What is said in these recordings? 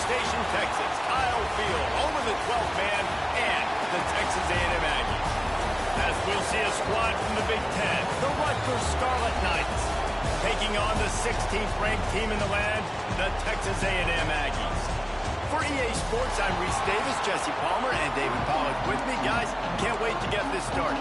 Station, Texas, Kyle Field, home of the 12th man and the Texas A&M Aggies. As we'll see a squad from the Big Ten, the Rutgers Scarlet Knights, taking on the 16th ranked team in the land, the Texas A&M Aggies. For EA Sports, I'm Reese Davis, Jesse Palmer, and David Pollack with me. Guys, can't wait to get this started.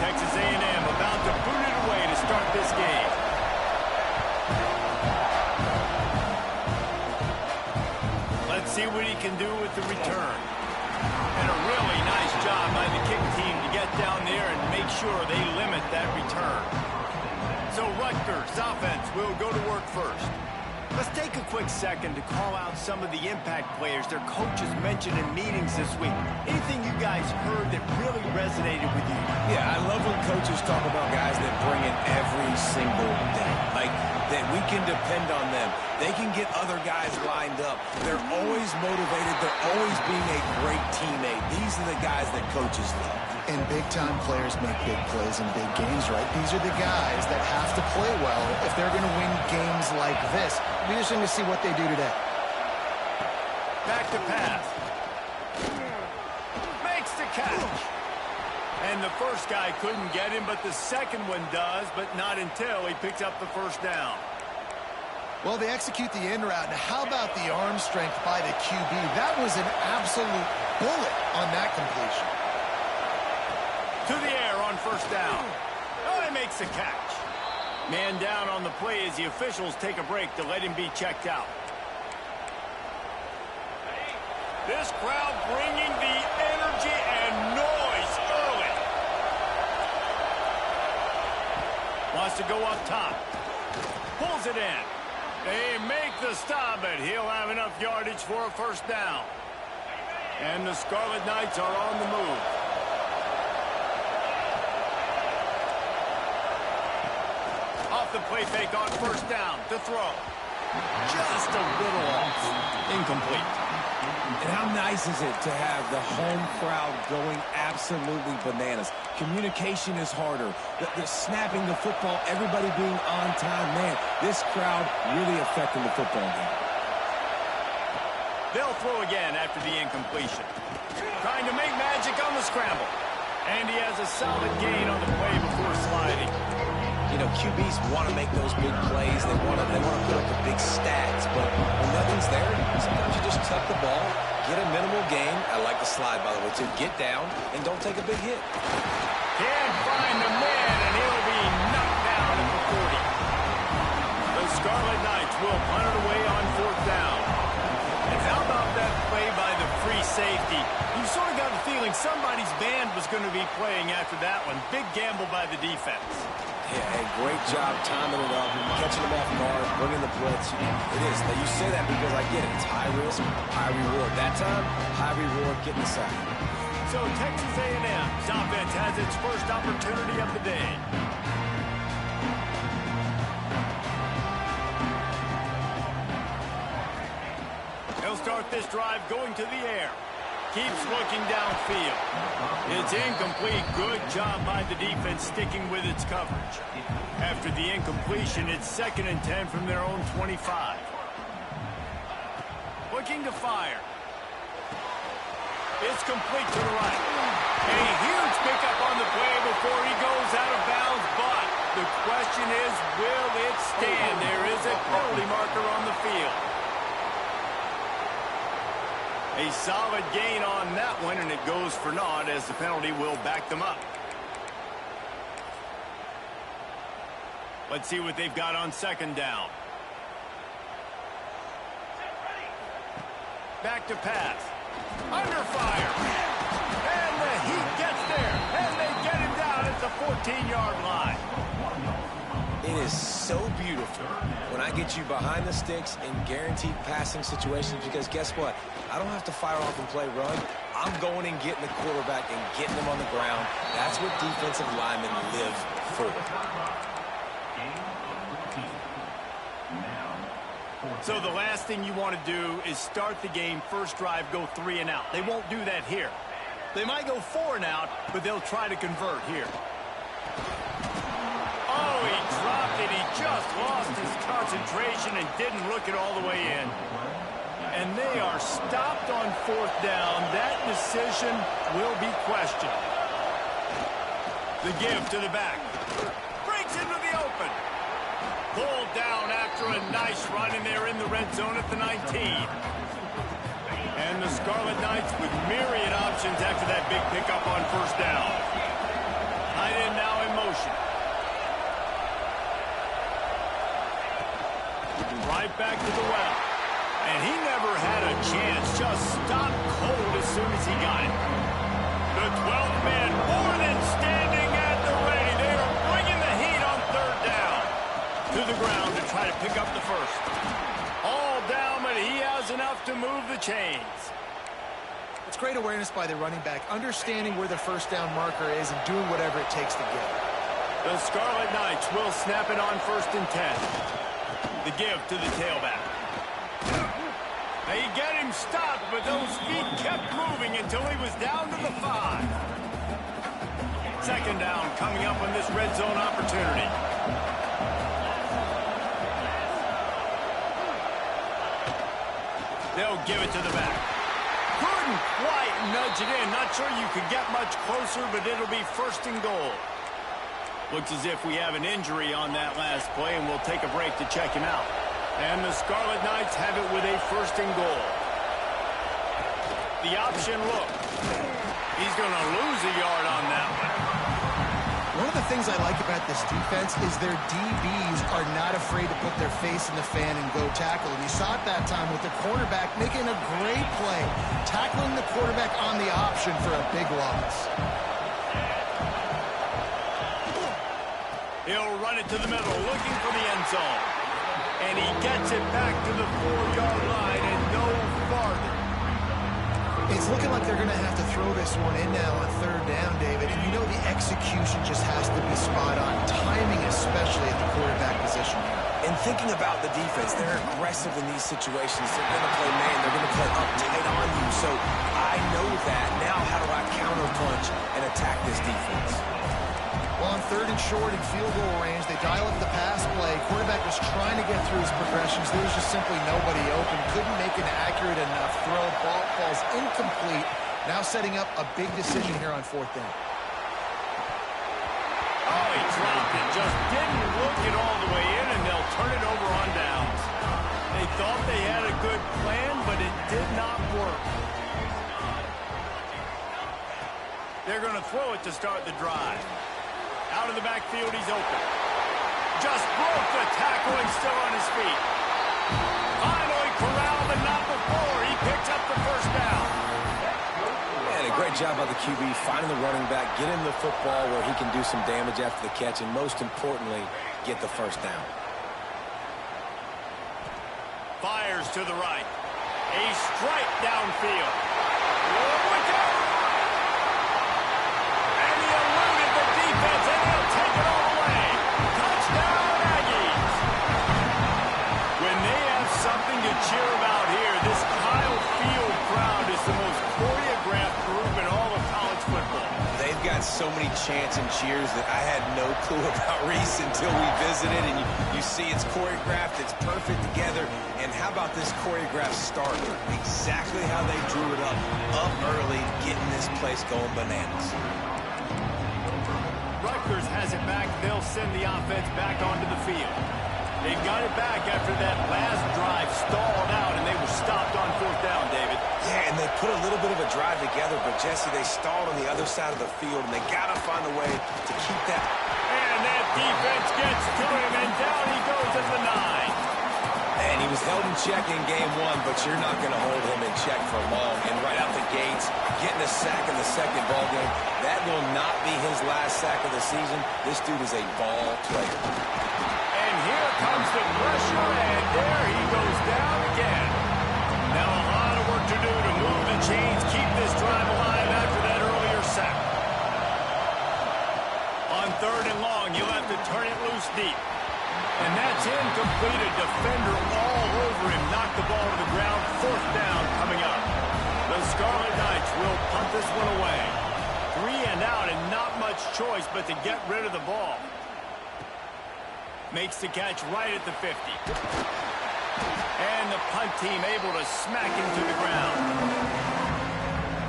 Texas A&M about to boot it away to start this game. Let's see what he can do with the return. And a really nice job by the kick team to get down there and make sure they limit that return. So Rutgers offense will go to work first. Let's take a quick second to call out some of the impact players their coaches mentioned in meetings this week. Anything you guys heard that really resonated with you? Yeah, I love when coaches talk about guys that bring it every single day. Like, that we can depend on them. They can get other guys lined up. They're always motivated. They're always being a great teammate. These are the guys that coaches love. And big-time players make big plays in big games, right? These are the guys that have to play well if they're going to win games like this. Be interesting to see what they do today. Back to pass. Makes the catch. And the first guy couldn't get him, but the second one does, but not until he picks up the first down. Well, they execute the in route. Now, how about the arm strength by the QB? That was an absolute bullet on that completion. To the air on first down. Oh, he makes the catch. Man down on the play as the officials take a break to let him be checked out. This crowd bringing the energy and noise early. Wants to go up top. Pulls it in. They make the stop, but he'll have enough yardage for a first down. And the Scarlet Knights are on the move. Off the play fake on first down to throw. Just a little off. Incomplete. And how nice is it to have the home crowd going absolutely bananas? Communication is harder. The snapping the football, everybody being on time. Man, this crowd really affecting the football game. They'll throw again after the incompletion. Trying to make magic on the scramble. And he has a solid gain on the play before sliding. You know, QBs want to make those big plays. They want to put up the big stats. But when nothing's there, sometimes you just tuck the ball, get a minimal gain. I like the slide, by the way, to get down and don't take a big hit. Can't find the man, and he'll be knocked down at the 40. The Scarlet Knights will punt it away on fourth down. And how about that play by the free safety? You sort of got the feeling somebody's band was going to be playing after that one. Big gamble by the defense. Yeah, hey, great job timing it up, catching them off guard, bringing the blitz. It is. Now, you say that because I get it. It's high risk, high reward. That time, high reward, getting the sack. So Texas A&M's offense has its first opportunity of the day. He'll start this drive going to the air. Keeps looking downfield. It's incomplete. Good job by the defense sticking with its coverage. After the incompletion, it's 2nd and 10 from their own 25. Looking to fire. It's complete to the right. A huge pickup on the play before he goes out of bounds, but the question is, will it stand? There is a penalty marker on the field. A solid gain on that one, and it goes for naught as the penalty will back them up. Let's see what they've got on 2nd down. Back to pass. Under fire. And the Heat gets there. And they get him down at the 14-yard line. It is so beautiful when I get you behind the sticks in guaranteed passing situations, because guess what? I don't have to fire off and play run. I'm going and getting the quarterback and getting him on the ground. That's what defensive linemen live for. So the last thing you want to do is start the game, first drive, go 3 and out. They won't do that here. They might go 4 and out, but they'll try to convert here. Oh, he dropped it. He just lost his concentration and didn't look it all the way in. And they are stopped on 4th down. That decision will be questioned. The give to the back. Breaks into the open. Pulled down after a nice run, and they're in the red zone at the 19. And the Scarlet Knights with myriad options after that big pickup on 1st down. Tight end now in motion. Right back to the well. And he never had a chance. Just stopped cold as soon as he got it. The 12th man more than standing at the ready. They are bringing the heat on 3rd down. To the ground to try to pick up the first. All down, but he has enough to move the chains. It's great awareness by the running back, understanding where the 1st down marker is and doing whatever it takes to get it. The Scarlet Knights will snap it on 1st and 10. The give to the tailback. They get him stopped, but those feet kept moving until he was down to the 5. 2nd down coming up on this red zone opportunity. They'll give it to the back. Couldn't quite nudge it in. Not sure you could get much closer, but it'll be 1st and goal. Looks as if we have an injury on that last play, and we'll take a break to check him out. And the Scarlet Knights have it with a 1st and goal. The option look. He's going to lose a yard on that one. One of the things I like about this defense is their DBs are not afraid to put their face in the fan and go tackle. And you saw it that time with the cornerback making a great play, tackling the quarterback on the option for a big loss. He'll run it to the middle, looking for the end zone. And he gets it back to the 4-yard line and no farther. It's looking like they're going to have to throw this one in now on 3rd down, David. And you know the execution just has to be spot on. Timing especially at the quarterback position here. And thinking about the defense, they're aggressive in these situations. They're going to play man. They're going to play up tight on you. So I know that. Now how do I counterpunch and attack this defense? Well, on 3rd and short in field goal range, they dial up the pass play. Quarterback was trying to get through his progressions. There was just simply nobody open. Couldn't make an accurate enough throw. Ball falls incomplete. Now setting up a big decision here on 4th down. Oh, he dropped it. Just didn't look it all the way in, and they'll turn it over on downs. They thought they had a good plan, but it did not work. They're going to throw it to start the drive. Out of the backfield, he's open. Just broke the tackle and still on his feet. Finally corralled, but not before. He picks up the 1st down. And a great job by the QB, finding the running back, get him the football where he can do some damage after the catch, and most importantly, get the 1st down. Fires to the right. A strike downfield. Look out! And he eluded the defense, and he'll take it all away. Touchdown, Aggies! When they have something to cheer about here, this Kyle Field crowd is the most choreographed group in all of college football. They've got so many chants and cheers that I had no clue about Reese until we visited, and you see it's choreographed, it's perfect together. And how about this choreographed start? Exactly how they drew it up early, getting this place going bananas. Rutgers has it back. They'll send the offense back onto the field. They got it back after that last drive stalled out, and they were stopped on 4th down, David. Yeah, and they put a little bit of a drive together, but, Jesse, they stalled on the other side of the field, and they got to find a way to keep that. And that defense gets to him, and down he goes at the 9. And he was held in check in game 1, but you're not going to hold him in check for long. And right out the gates, getting a sack in the 2nd ball game, that will not be his last sack of the season. This dude is a ball player. And here comes the pressure, and there he goes down again. Now a lot of work to do do to move the chains, keep this drive alive after that earlier sack. On 3rd and long, you'll have to turn it loose deep. And that's incomplete. A defender all over him. Knocked the ball to the ground. 4th down coming up. The Scarlet Knights will punt this one away. 3 and out and not much choice but to get rid of the ball. Makes the catch right at the 50. And the punt team able to smack him to the ground.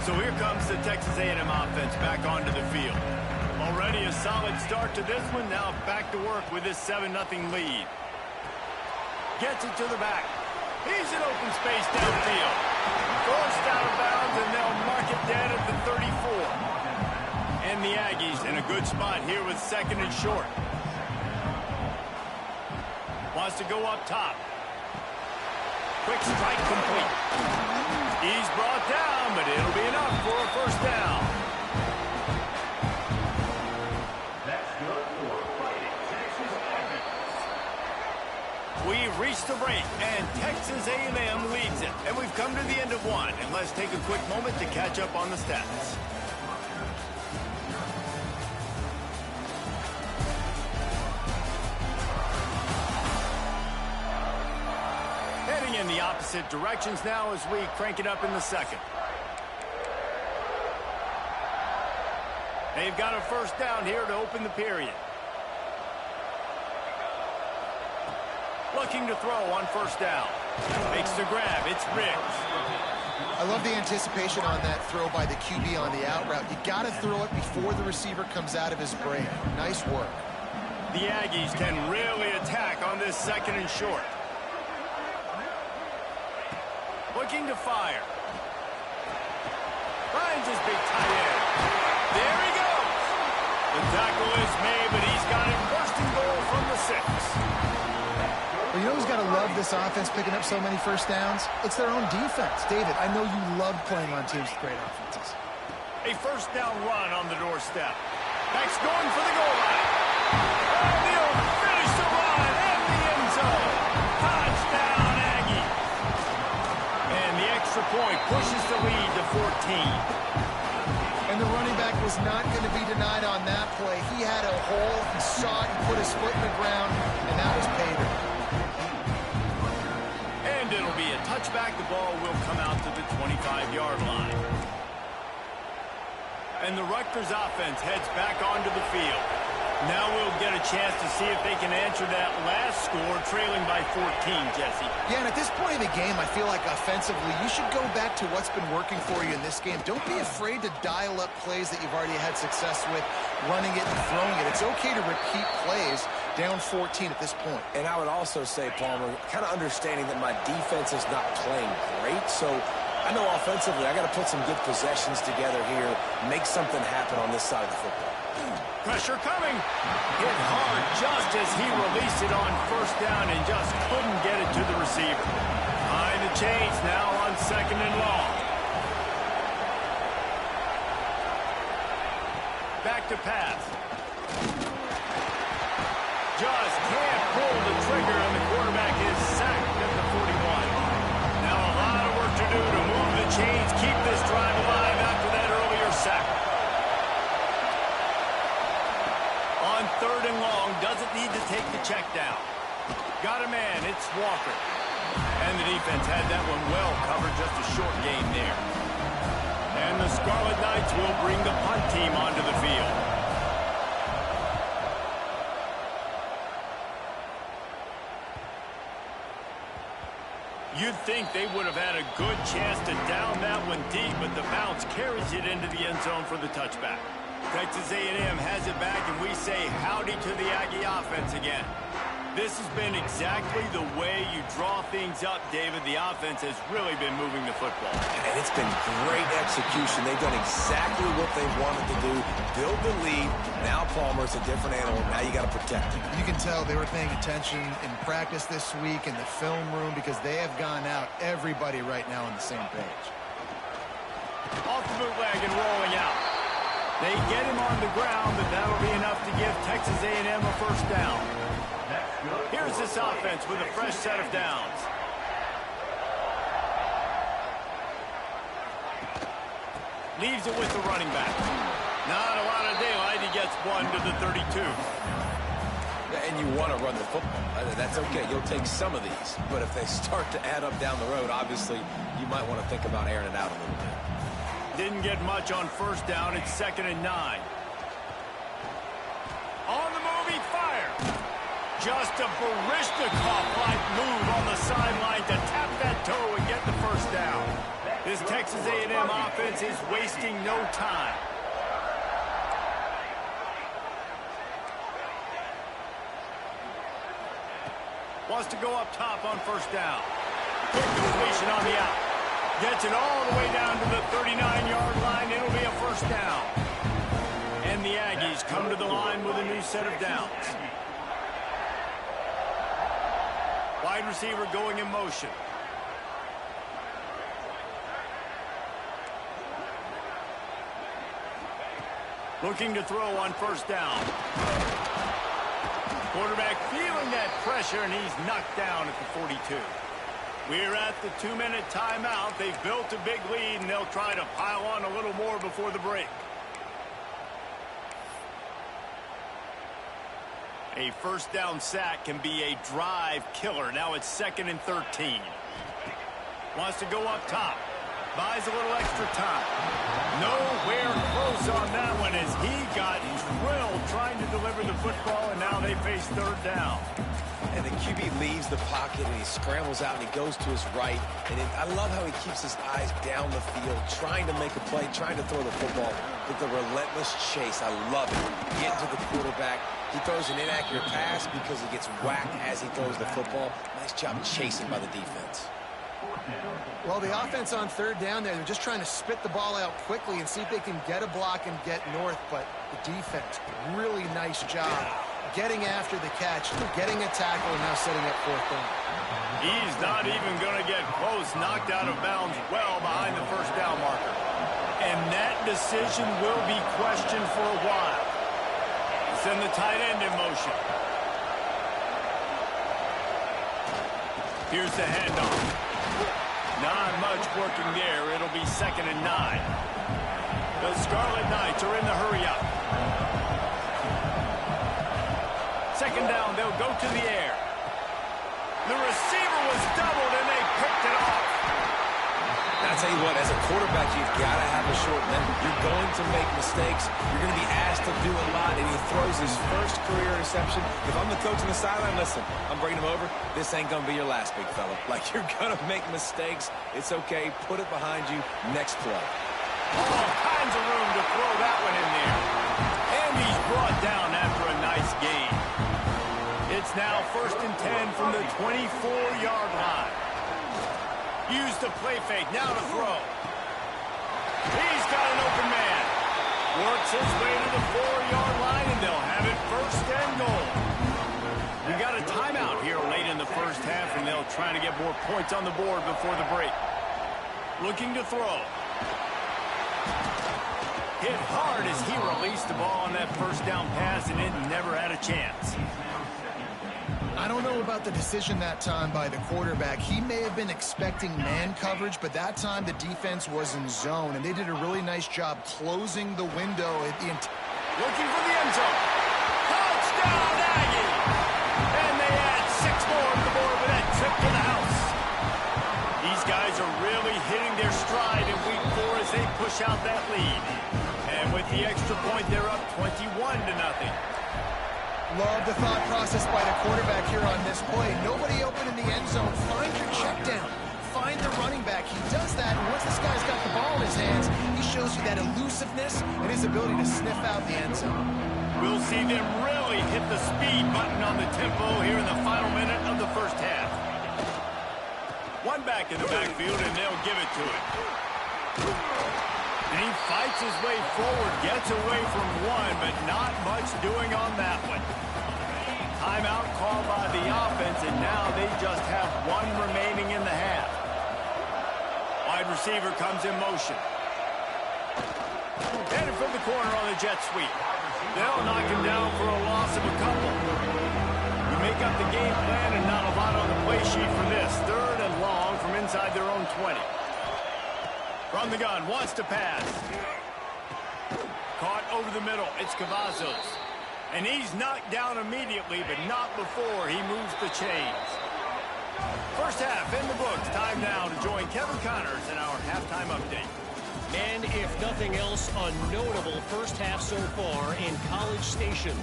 So here comes the Texas A&M offense back onto the field. Already a solid start to this one. Now back to work with this 7-0 lead. Gets it to the back. He's in open space downfield. Forced out of bounds, and they'll mark it dead at the 34. And the Aggies in a good spot here with 2nd and short. Wants to go up top. Quick strike complete. He's brought down, but it'll be enough for a 1st down. We've reached the break, and Texas A&M leads it. And we've come to the end of one. And let's take a quick moment to catch up on the stats. Heading in the opposite directions now as we crank it up in the 2nd. They've got a 1st down here to open the period. Looking to throw on 1st down. Makes the grab. It's Riggs. I love the anticipation on that throw by the QB on the out route. You got to throw it before the receiver comes out of his break. Nice work. The Aggies can really attack on this 2nd and short. Looking to fire. Finds his big tight end. There he goes. The tackle is made, but he's got it 1st and goal from the 6. Well, you know who's got to love this offense picking up so many 1st downs? It's their own defense. David, I know you love playing on teams with great offenses. A 1st down run on the doorstep. Back's going for the goal line. And he'll finish the run at the end zone. Touchdown, Aggie. And the extra point pushes the lead to 14. And the running back was not going to be denied on that play. He had a hole, he saw it, he put his foot in the ground, and that was pay dirt. And it'll be a touchback. The ball will come out to the 25-yard line. And the Rutgers offense heads back onto the field. Now we'll get a chance to see if they can answer that last score, trailing by 14, Jesse. Yeah, and at this point of the game, I feel like offensively, you should go back to what's been working for you in this game. Don't be afraid to dial up plays that you've already had success with, running it and throwing it. It's okay to repeat plays down 14 at this point. And I would also say, Palmer, kind of understanding that my defense is not playing great, so I know offensively I got to put some good possessions together here, make something happen on this side of the football. Pressure coming. Hit hard just as he released it on 1st down and just couldn't get it to the receiver. Behind the chains now on 2nd and long. Back to pass. Just can't pull the trigger, and the quarterback is sacked at the 41. Now a lot of work to do to move the chains, keep this drive alive after that earlier sack. On 3rd and long, doesn't need to take the check down. Got a man, it's Walker. And the defense had that one well covered, just a short gain there. And the Scarlet Knights will bring the punt team onto the field. You'd think they would have had a good chance to down that one deep, but the bounce carries it into the end zone for the touchback. Texas A&M has it back, and we say howdy to the Aggie offense again. This has been exactly the way you draw things up, David. The offense has really been moving the football. And it's been great execution. They've done exactly what they wanted to do. Build the lead. Now Palmer's a different animal. Now you got to protect him. You can tell they were paying attention in practice this week in the film room because they have gone out, everybody right now on the same page. Off the bootleg and rolling out. They get him on the ground, but that'll be enough to give Texas A&M a 1st down. Here's this offense with a fresh set of downs. Leaves it with the running back. Not a lot of daylight. He gets one to the 32. And you want to run the football. That's okay. You'll take some of these. But if they start to add up down the road, obviously, you might want to think about airing it out a little bit. Didn't get much on first down. It's 2nd and 9. On the move, he fires. Just a Baryshnikov-like move on the sideline to tap that toe and get the first down. This Texas A&M offense is wasting no time. Wants to go up top on first down. Quick completion on the out. Gets it all the way down to the 39-yard line. It'll be a first down. And the Aggies come to the line with a new set of downs. Wide receiver going in motion. Looking to throw on first down. Quarterback feeling that pressure, and he's knocked down at the 42. We're at the 2-minute timeout. They've built a big lead, and they'll try to pile on a little more before the break. A first down sack can be a drive killer. Now it's 2nd and 13. Wants to go up top. Buys a little extra time. Nowhere close on that one as he got drilled trying to deliver the football, and now they face 3rd down. And the QB leaves the pocket, and he scrambles out, and he goes to his right. And I love how he keeps his eyes down the field, trying to make a play, trying to throw the football with the relentless chase. I love it. Getting to the quarterback. He throws an inaccurate pass because he gets whacked as he throws the football. Nice job chasing by the defense. Well, the offense on 3rd down there, they're just trying to spit the ball out quickly and see if they can get a block and get north. But the defense, really nice job getting after the catch, getting a tackle, and now setting up 4th down. He's not even going to get close. Knocked out of bounds well behind the first down marker. And that decision will be questioned for a while. Send the tight end in motion. Here's the handoff. Not much working there. It'll be 2nd and 9. The Scarlet Knights are in the hurry-up. 2nd down, they'll go to the air. The receiver was doubled, and they picked it off. I'll tell you what, as a quarterback, you've got to have a short memory. You're going to make mistakes. You're going to be asked to do a lot, and he throws his first career interception. If I'm the coach on the sideline, listen, I'm bringing him over. This ain't going to be your last, big fella. Like, you're going to make mistakes. It's okay. Put it behind you. Next play. All kinds of room to throw that one in there. And he's brought down after a nice gain. It's now 1st and 10 from the 24-yard line. Use the play fake, now to throw. He's got an open man. Works his way to the 4-yard line, and they'll have it 1st and goal. We got a timeout here late in the first half, and they'll try to get more points on the board before the break. Looking to throw. Hit hard as he released the ball on that first down pass, and it never had a chance. I don't know about the decision that time by the quarterback. He may have been expecting man coverage, but that time the defense was in zone, and they did a really nice job closing the window at the end. Looking for the end zone. Touchdown, Aggie! And they add 6 more to the board with that trip to the house. These guys are really hitting their stride in week 4 as they push out that lead. And with the extra point, they're up 21-0. Love the thought process by the quarterback here on this play. Nobody open in the end zone. Find your check down. Find the running back. He does that, and once this guy's got the ball in his hands, he shows you that elusiveness and his ability to sniff out the end zone. We'll see them really hit the speed button on the tempo here in the final minute of the first half. One back in the backfield, and they'll give it to him. And he fights his way forward, gets away from one, but not much doing on that one. Timeout called by the offense, and now they just have 1 remaining in the half. Wide receiver comes in motion. Headed from the corner on the jet sweep. They'll knock him down for a loss of a couple. You make up the game plan, and not a lot on the play sheet for this. 3rd and long from inside their own 20. From the gun, wants to pass. Caught over the middle. It's Cavazos. And he's knocked down immediately, but not before he moves the chains. First half in the books. Time now to join Kevin Connors in our halftime update. And if nothing else, a notable first half so far in College Station.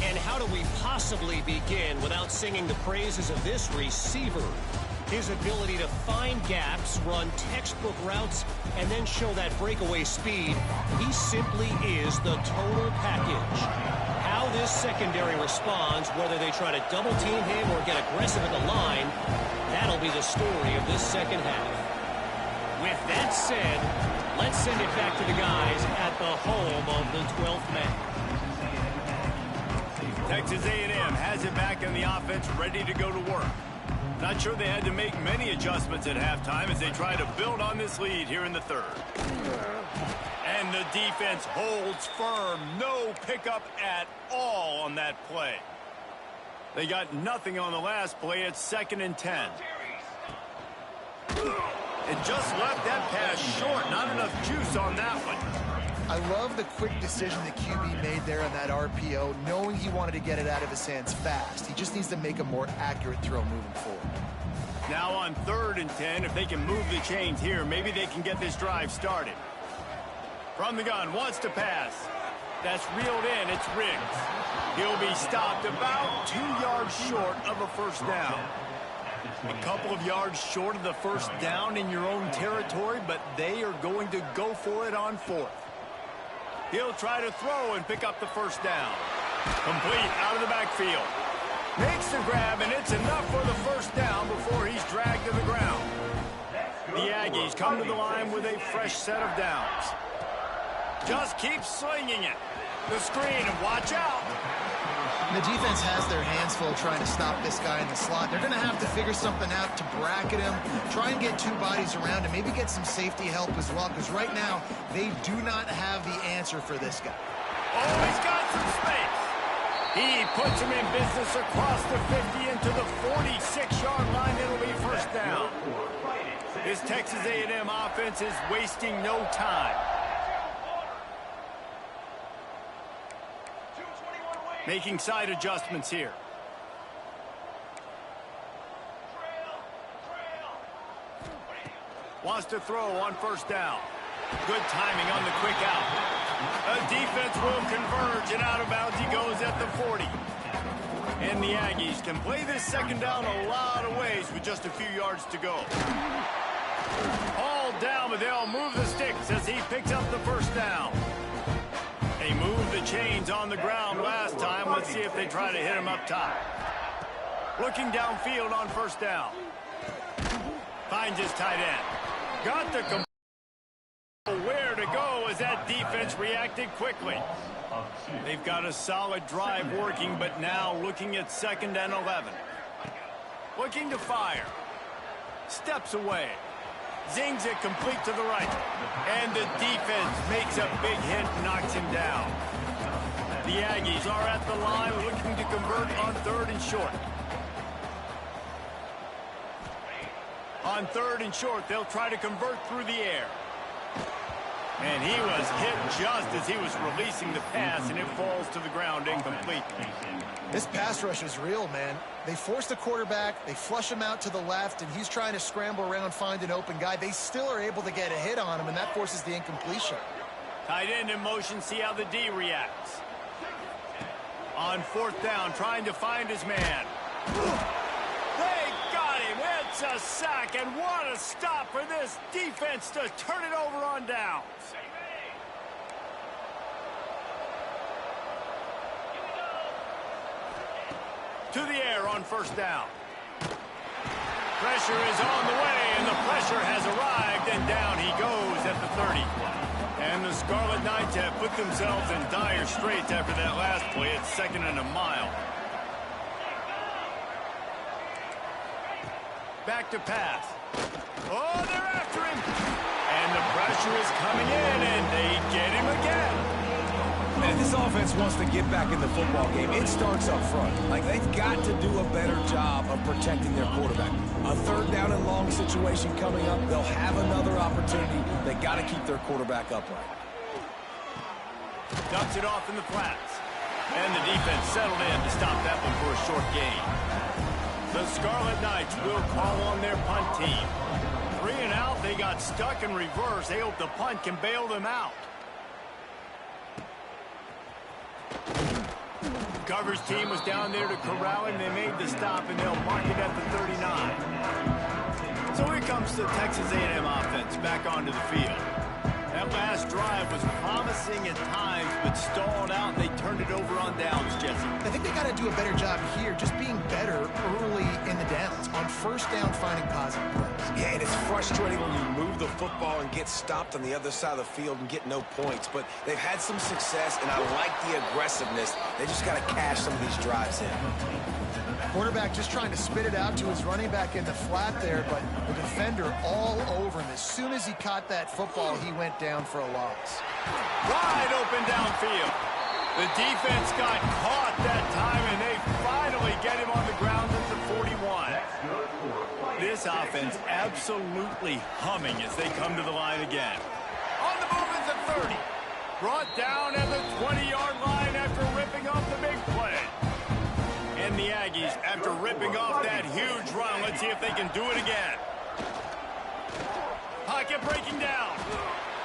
And how do we possibly begin without singing the praises of this receiver? His ability to find gaps, run textbook routes, and then show that breakaway speed. He simply is the total package. How this secondary responds, whether they try to double team him or get aggressive at the line, that'll be the story of this second half. With that said, let's send it back to the guys at the home of the 12th man. Texas A&M has it back in the offense, ready to go to work. Not sure they had to make many adjustments at halftime as they try to build on this lead here in the third. And the defense holds firm. No pickup at all on that play. They got nothing on the last play. It's 2nd and 10. It just left that pass short. Not enough juice on that one. I love the quick decision the QB made there on that RPO, knowing he wanted to get it out of his hands fast. He just needs to make a more accurate throw moving forward. Now on 3rd and 10, if they can move the chains here, maybe they can get this drive started. From the gun, wants to pass. That's reeled in. It's Riggs. He'll be stopped about 2 yards short of a first down. A couple of yards short of the first down in your own territory, but they are going to go for it on 4th. He'll try to throw and pick up the first down. Complete out of the backfield. Makes the grab, and it's enough for the first down before he's dragged to the ground. The Aggies come to the line with a fresh set of downs. Just keep slinging it. The screen, and watch out. The defense has their hands full trying to stop this guy in the slot. They're going to have to figure something out to bracket him, try and get 2 bodies around him, maybe get some safety help as well, because right now they do not have the answer for this guy. Oh, he's got some space. He puts him in business across the 50 into the 46-yard line. It'll be first down. This Texas A&M offense is wasting no time. Making side adjustments here. Wants to throw on first down. Good timing on the quick out. A defense will converge, and out of bounds he goes at the 40. And the Aggies can play this second down a lot of ways with just a few yards to go. Hauled down, but they'll move the sticks as he picks up the first down. They moved the chains on the ground last time. Let's see if they try to hit him up top. Looking downfield on first down. Finds his tight end. Got the where to go as that defense reacted quickly. They've got a solid drive working, but now looking at 2nd and 11. Looking to fire. Steps away. Zings it complete to the right. And the defense makes a big hit, knocks him down. The Aggies are at the line looking to convert on 3rd and short. On 3rd and short, they'll try to convert through the air. And he was hit just as he was releasing the pass, and it falls to the ground incomplete. This pass rush is real, man. They force the quarterback, they flush him out to the left, and he's trying to scramble around, find an open guy. They still are able to get a hit on him, and that forces the incompletion. Tight end in motion, see how the D reacts. On 4th down, trying to find his man. They got him. It's a sack, and what a stop for this defense to turn it over on downs. To the air on first down. Pressure is on the way, and the pressure has arrived, and down he goes at the 30. And the Scarlet Knights have put themselves in dire straits after that last play. It's 2nd and a mile. Back to pass. Oh, they're after him. And the pressure is coming in, and they get him again. And if this offense wants to get back in the football game, it starts up front. Like, they've got to do a better job of protecting their quarterback. A third down and long situation coming up, they'll have another opportunity. They got to keep their quarterback upright. Dumps it off in the flats. And the defense settled in to stop that one for a short gain. The Scarlet Knights will call on their punt team. 3 and out, they got stuck in reverse. They hope the punt can bail them out. Coverage team was down there to corral him. They made the stop, and they'll mark it at the 39. So here comes the Texas A&M offense back onto the field. That last drive was promising at times, but stalled out, and they turned it over on downs, Jesse. I think they got to do a better job here, just being better early in the downs, on first down, finding positive plays. Yeah, and it's frustrating when you move the football and get stopped on the other side of the field and get no points. But they've had some success, and I like the aggressiveness. They just got to cash some of these drives in. Quarterback just trying to spit it out to his running back in the flat there, but the defender all over him. As soon as he caught that football, he went down for a loss. Wide open downfield. The defense got caught that time, and they finally get him on the ground at the 41. This offense absolutely humming as they come to the line again. On the move is the 30. Brought down at the 20-yard line after ripping off the big play. And the Aggies, after ripping off that huge run, let's see if they can do it again. Pocket breaking down.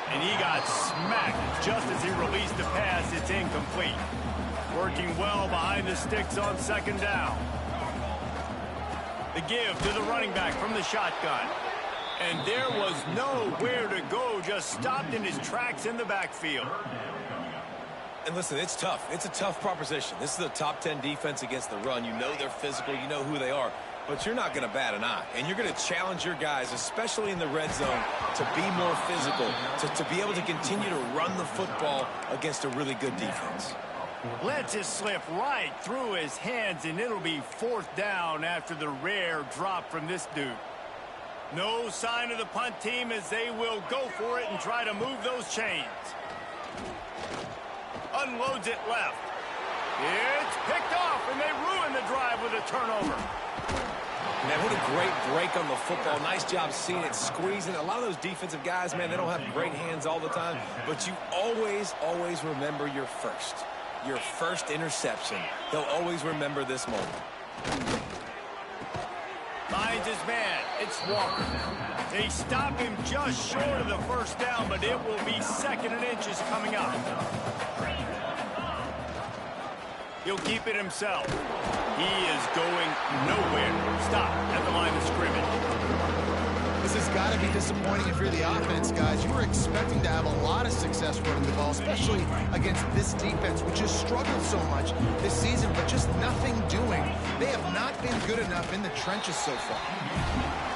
And he got smacked just as he released the pass. It's incomplete. Working well behind the sticks on second down. The give to the running back from the shotgun. And there was nowhere to go, just stopped in his tracks in the backfield. And listen, it's tough. It's a tough proposition. This is a top 10 defense against the run. You know they're physical. You know who they are. But you're not going to bat an eye. And you're going to challenge your guys, especially in the red zone, to be more physical, to be able to continue to run the football against a really good defense. Lets it slip right through his hands, and it'll be 4th down after the rare drop from this dude. No sign of the punt team as they will go for it and try to move those chains. Unloads it left. It's picked off, and they ruin the drive with a turnover. Man, what a great break on the football. Nice job seeing it, squeezing. A lot of those defensive guys, man, they don't have great hands all the time, but you always, always remember your first interception. They'll always remember this moment. Finds his man. It's Walker. They stop him just short of the first down, but it will be 2nd and inches coming up. He'll keep it himself. He is going nowhere. Stop at the line of scrimmage. This has got to be disappointing if you're the offense, guys. You were expecting to have a lot of success running the ball, especially against this defense, which has struggled so much this season, but just nothing doing. They have not been good enough in the trenches so far.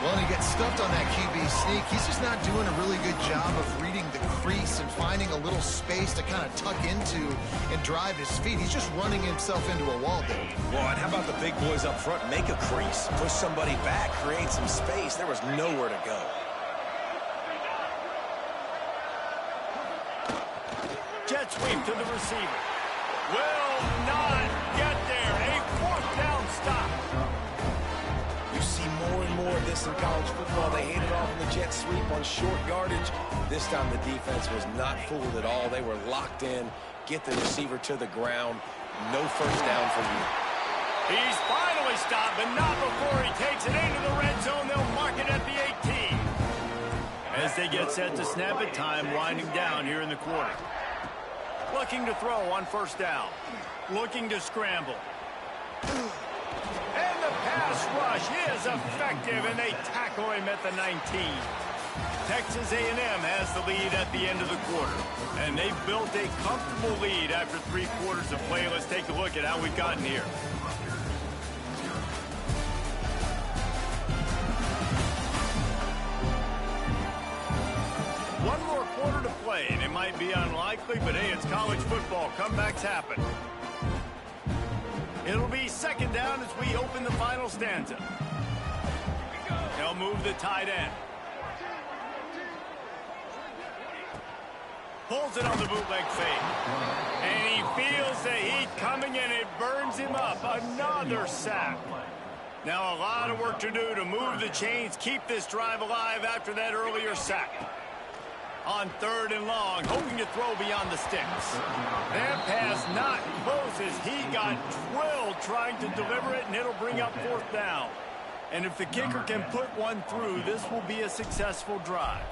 Well, and he gets stuffed on that QB sneak. He's just not doing a really good job of reading the crease and finding a little space to kind of tuck into and drive his feet. He's just running himself into a wall there. Well, and how about the big boys up front? Make a crease, push somebody back, create some space. There was nowhere to go. Jet sweep to the receiver. Will not get there. A 4th down stop. You see more and more of this in college football. They hand it off in the jet sweep on short yardage. This time the defense was not fooled at all. They were locked in. Get the receiver to the ground. No first down for you. He's finally stopped, but not before he takes it into the red zone. They'll mark it at the 18. As they get set to snap it, time winding down here in the quarter. Looking to throw on first down. Looking to scramble. And the pass rush is effective, and they tackle him at the 19. Texas A&M has the lead at the end of the quarter, and they've built a comfortable lead after 3 quarters of play. Let's take a look at how we've gotten here. One more quarter to play, and it might be unlikely, but hey, it's college football. Comebacks happen. It'll be 2nd down as we open the final stanza. They'll move the tight end. Pulls it on the bootleg fake. And he feels the heat coming, and it burns him up. Another sack. Now a lot of work to do to move the chains, keep this drive alive after that earlier sack. On 3rd and long, hoping to throw beyond the sticks. That pass not close as he got drilled trying to deliver it, and it'll bring up 4th down. And if the kicker can put one through, this will be a successful drive.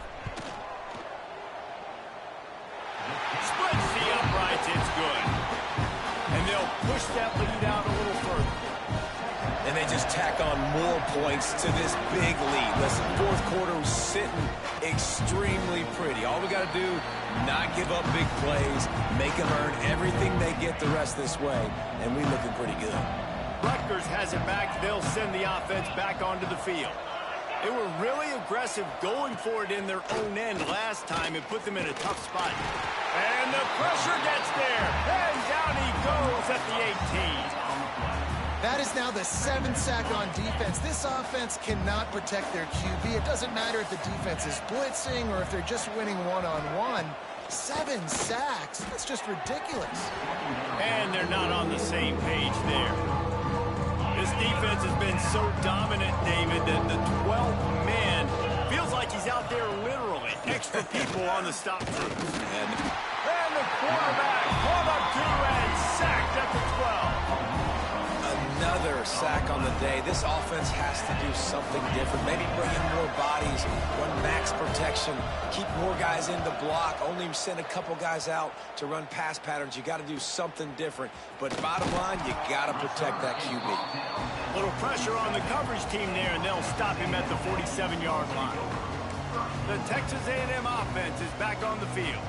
Splits the uprights, it's good. And they'll push that lead out a little further. And they just tack on more points to this big lead. Listen, 4th quarter was sitting extremely pretty. All we got to do, not give up big plays, make them earn everything they get the rest this way, and we looking pretty good. Rutgers has it back. They'll send the offense back onto the field. They were really aggressive going for it in their own end last time and put them in a tough spot. And the pressure gets there. And down he goes at the 18. That is now the 7th sack on defense. This offense cannot protect their QB. It doesn't matter if the defense is blitzing or if they're just winning one-on-one. 7 sacks. That's just ridiculous. And they're not on the same page there. This defense has been so dominant, David, that the 12th man feels like he's out there literally. Extra people on the stop through. And the quarterback pulled up 2 and sacked at the 12. Another sack on the day. This offense has to do something different. Maybe bring in more bodies, run max protection, keep more guys in the block, only send a couple guys out to run pass patterns. You got to do something different. But bottom line, you got to protect that QB. Little pressure on the coverage team there, and they'll stop him at the 47-yard line. The Texas A&M offense is back on the field.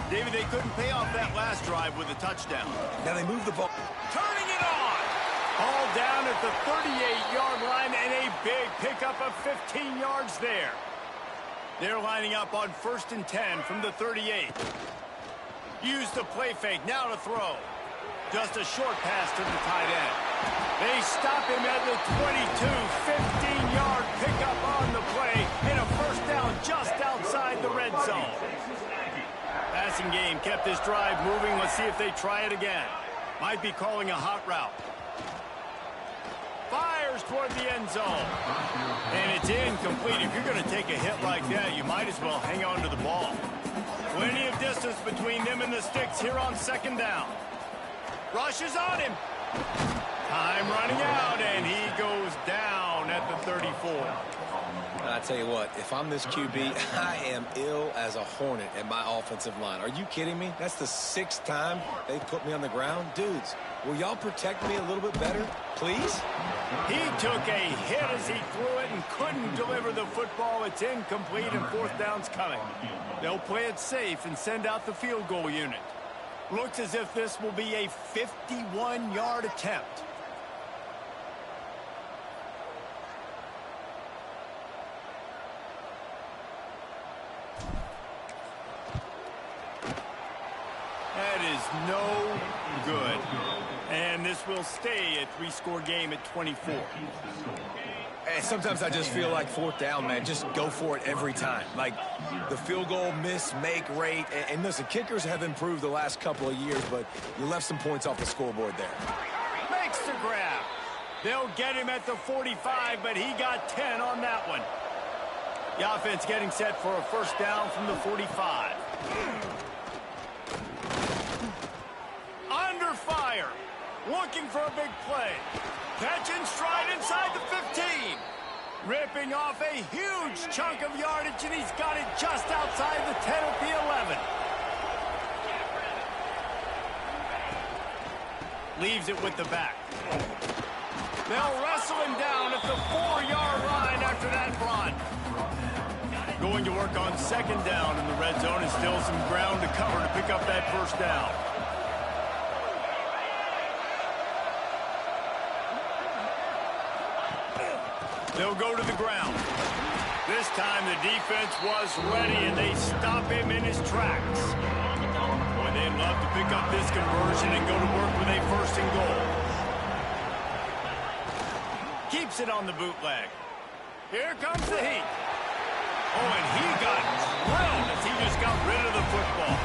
David, they couldn't pay off that last drive with a touchdown. Now they move the ball. Turning it on. All down at the 38-yard line, and a big pickup of 15 yards there. They're lining up on 1st and 10 from the 38. Use the play fake, now to throw. Just a short pass to the tight end. They stop him at the 22, 15-yard pickup on the play, and a 1st down just outside the red zone. Passing game kept this drive moving. Let's see if they try it again. Might be calling a hot route. Fires toward the end zone. And it's incomplete. If you're going to take a hit like that, you might as well hang on to the ball. Plenty of distance between them and the sticks here on 2nd down. Rushes on him. Time running out, and he goes down at the 34. I tell you what, if I'm this QB, I am ill as a hornet at my offensive line. Are you kidding me? That's the 6th time they put me on the ground. Dudes, will y'all protect me a little bit better, please? He took a hit as he threw it and couldn't deliver the football. It's incomplete, and 4th down's coming. They'll play it safe and send out the field goal unit. Looks as if this will be a 51-yard attempt. That is no good. And this will stay a 3-score game at 24. And sometimes I just feel like 4th down, man. Just go for it every time. Like the field goal miss-make rate. And listen, kickers have improved the last couple of years, but you left some points off the scoreboard there. Makes the grab. They'll get him at the 45, but he got 10 on that one. The offense getting set for a 1st down from the 45. Under fire. Looking for a big play. Catch and stride inside the 15. Ripping off a huge chunk of yardage, and he's got it just outside the 10 at the 11. Leaves it with the back. They'll wrestle him down at the 4-yard line after that run. Going to work on 2nd down in the red zone, and still some ground to cover to pick up that 1st down. They'll go to the ground. This time the defense was ready, and they stop him in his tracks. Boy, they'd love to pick up this conversion and go to work with a 1st and goal. Keeps it on the bootleg. Here comes the heat. Oh, and he got drilled as he just got rid of the football.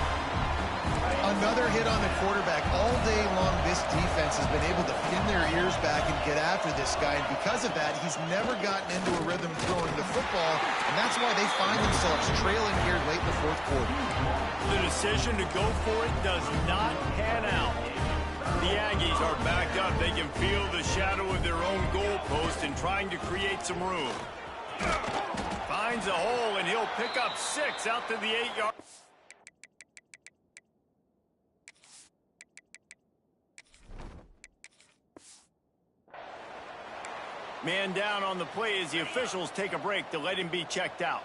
Another hit on the quarterback. All day long, this defense has been able to pin their ears back and get after this guy. And because of that, he's never gotten into a rhythm throwing the football. And that's why they find themselves trailing here late in the fourth quarter. The decision to go for it does not pan out. The Aggies are backed up. They can feel the shadow of their own goalpost and trying to create some room. Finds a hole, and he'll pick up 6 out to the 8-yard. Man down on the play as the officials take a break to let him be checked out.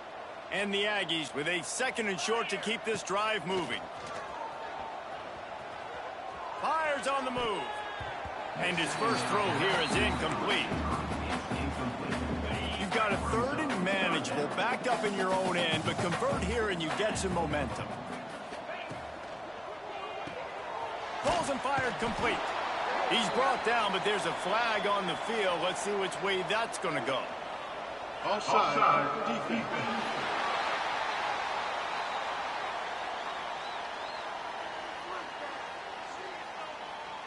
And the Aggies with a 2nd and short to keep this drive moving. Fires on the move. And his first throw here is incomplete. You've got a 3rd and manageable, backed up in your own end, but convert here and you get some momentum. Pulls and fired complete. He's brought down, but there's a flag on the field. Let's see which way that's going to go. Offside, defense.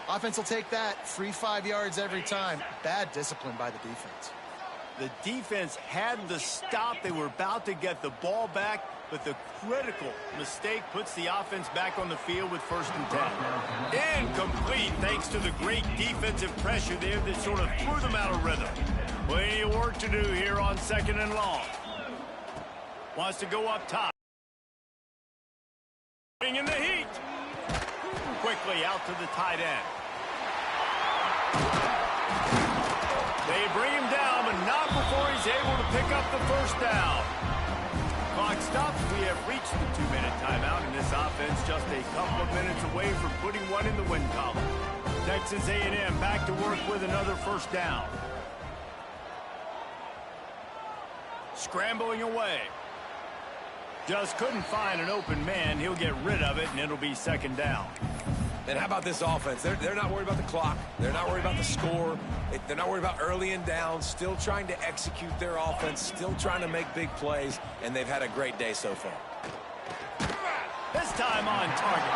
Offense will take that. Free 5 yards every time. Bad discipline by the defense. The defense had the stop. They were about to get the ball back, but the critical mistake puts the offense back on the field with 1st and 10. Incomplete, thanks to the great defensive pressure there that sort of threw them out of rhythm. Plenty of work to do here on 2nd and long. Wants to go up top. In the heat. Quickly out to the tight end. They bring him down, but not before he's able to pick up the 1st down. Clock stops. We have reached the 2-minute timeout, and this offense just a couple of minutes away from putting one in the win column. Texas A&M back to work with another 1st down. Scrambling away. Just couldn't find an open man. He'll get rid of it, and it'll be 2nd down. And how about this offense? They're not worried about the clock. They're not worried about the score. They're not worried about early and down. Still trying to execute their offense. Still trying to make big plays. And they've had a great day so far. This time on target.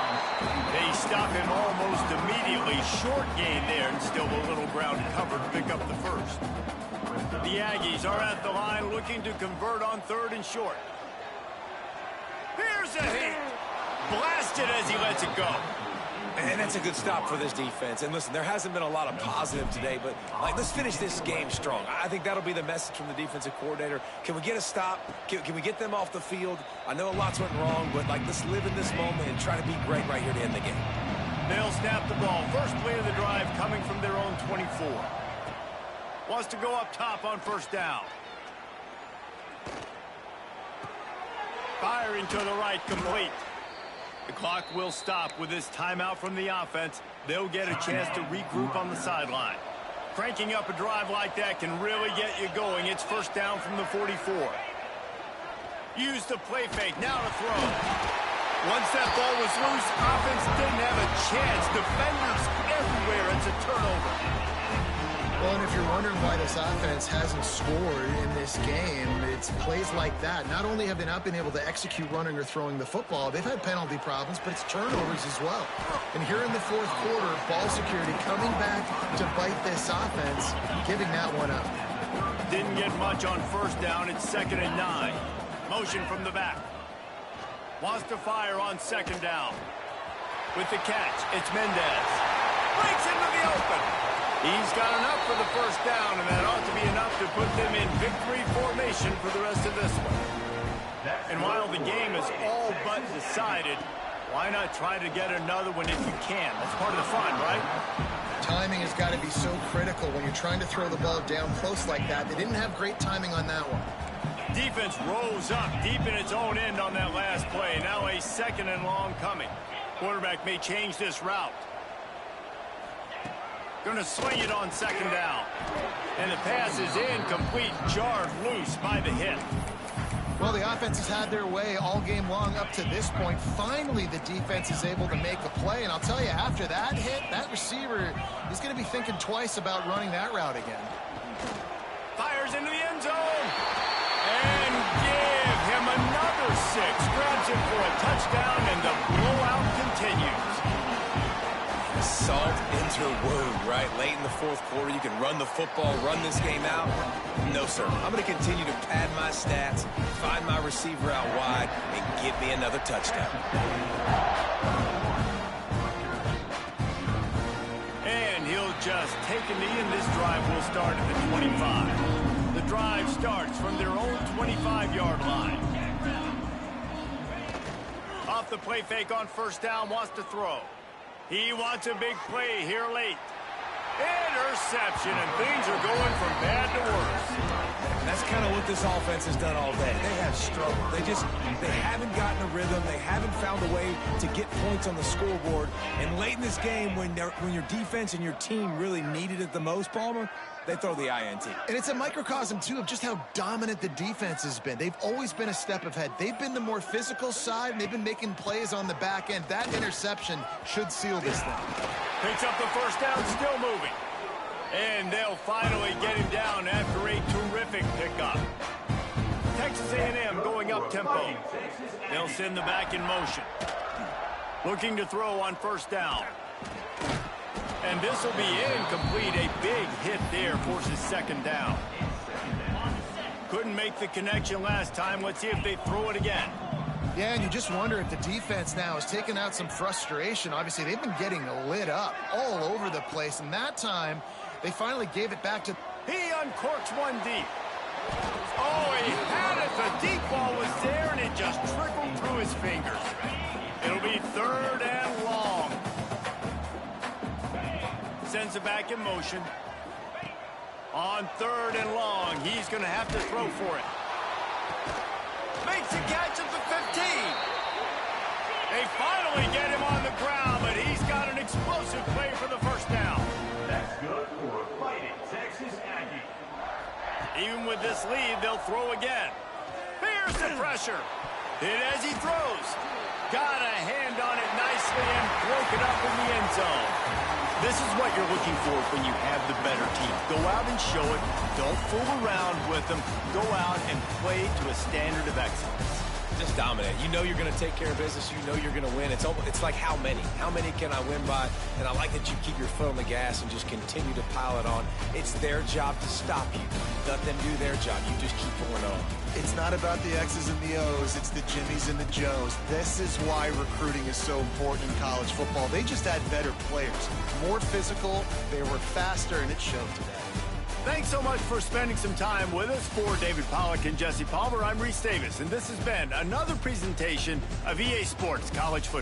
They stop him almost immediately. Short gain there, and still a little ground cover to pick up the 1st. The Aggies are at the line looking to convert on 3rd and short. Here's a hit. Blasted as he lets it go. And that's a good stop for this defense. And listen, there hasn't been a lot of positive today, but let's finish this game strong. I think that'll be the message from the defensive coordinator. Can we get a stop? Can we get them off the field? I know a lot's went wrong, but let's live in this moment and try to be great right here to end the game. They'll snap the ball. First play of the drive coming from their own 24. Wants to go up top on 1st down. Firing to the right, complete. The clock will stop with this timeout from the offense. They'll get a chance to regroup on the sideline. Cranking up a drive like that can really get you going. It's 1st down from the 44. Use the play fake, now to throw. Once that ball was loose, offense didn't have a chance. Defenders everywhere. It's a turnover. Well, and if you're wondering why this offense hasn't scored in this game, it's plays like that. Not only have they not been able to execute running or throwing the football, they've had penalty problems, but it's turnovers as well. And here in the 4th quarter, ball security coming back to bite this offense, giving that one up. Didn't get much on 1st down. It's 2nd and 9. Motion from the back. Wants to fire on 2nd down. With the catch, it's Mendez. Breaks into the open. He's got enough for the 1st down, and that ought to be enough to put them in victory formation for the rest of this one. And while the game is all but decided, why not try to get another one if you can? That's part of the fun, right? Timing has got to be so critical when you're trying to throw the ball down close like that. They didn't have great timing on that one. Defense rose up deep in its own end on that last play. Now a 2nd and long coming. Quarterback may change this route. Going to swing it on 2nd down. And the pass is incomplete, jarred loose by the hit. Well, the offense has had their way all game long up to this point. Finally, the defense is able to make a play. And I'll tell you, after that hit, that receiver is going to be thinking twice about running that route again. Fires into the end zone. And give him another 6. Grabs him for a touchdown, and the blowout continues. Salt interwove, right? Late in the fourth quarter, you can run the football, run this game out. No, sir. I'm going to continue to pad my stats, find my receiver out wide, and give me another touchdown. And he'll just take a knee, and this drive will start at the 25. The drive starts from their own 25-yard line. Off the play fake on first down, wants to throw. He wants a big play here late. Interception, and things are going from bad to worse. And that's kind of what this offense has done all day. They have struggled. They haven't gotten a rhythm. They haven't found a way to get points on the scoreboard. And late in this game, when your defense and your team really needed it the most, Palmer, they throw the INT. And it's a microcosm, too, of just how dominant the defense has been. They've always been a step ahead. They've been the more physical side, and they've been making plays on the back end. That interception should seal this thing. Picks up the first down, still moving. And they'll finally get him down after a terrific pickup. Texas A&M going up tempo. They'll send the back in motion. Looking to throw on first down. And this will be incomplete. A big hit there forces second down. Couldn't make the connection last time. Let's see if they throw it again. Yeah, and you just wonder if the defense now has taken out some frustration. Obviously, they've been getting lit up all over the place. And that time, they finally gave it back to... He uncorks one deep. Oh, he had it. The deep ball was there, and it just trickled through his fingers. It'll be third and long. Sends it back in motion. On third and long, he's going to have to throw for it. Makes a catch at the 15. They finally get him on the ground, but he's got an explosive play for the first down. That's good for a fighting Texas Aggie. Even with this lead, they'll throw again. Here's the pressure. Hit as he throws. Got a hand on it nicely and broke it up in the end zone. This is what you're looking for when you have the better team. Go out and show it. Don't fool around with them. Go out and play to a standard of excellence. Just dominate. You know you're going to take care of business. You know you're going to win. It's like how many? How many can I win by? And I like that you keep your foot on the gas and just continue to pile it on. It's their job to stop you. Let them do their job. You just keep going on. It's not about the X's and the O's. It's the Jimmies and the Joes. This is why recruiting is so important in college football. They just had better players. More physical. They were faster, and it showed today. Thanks so much for spending some time with us. For David Pollack and Jesse Palmer, I'm Reese Davis, and this has been another presentation of EA Sports College Football.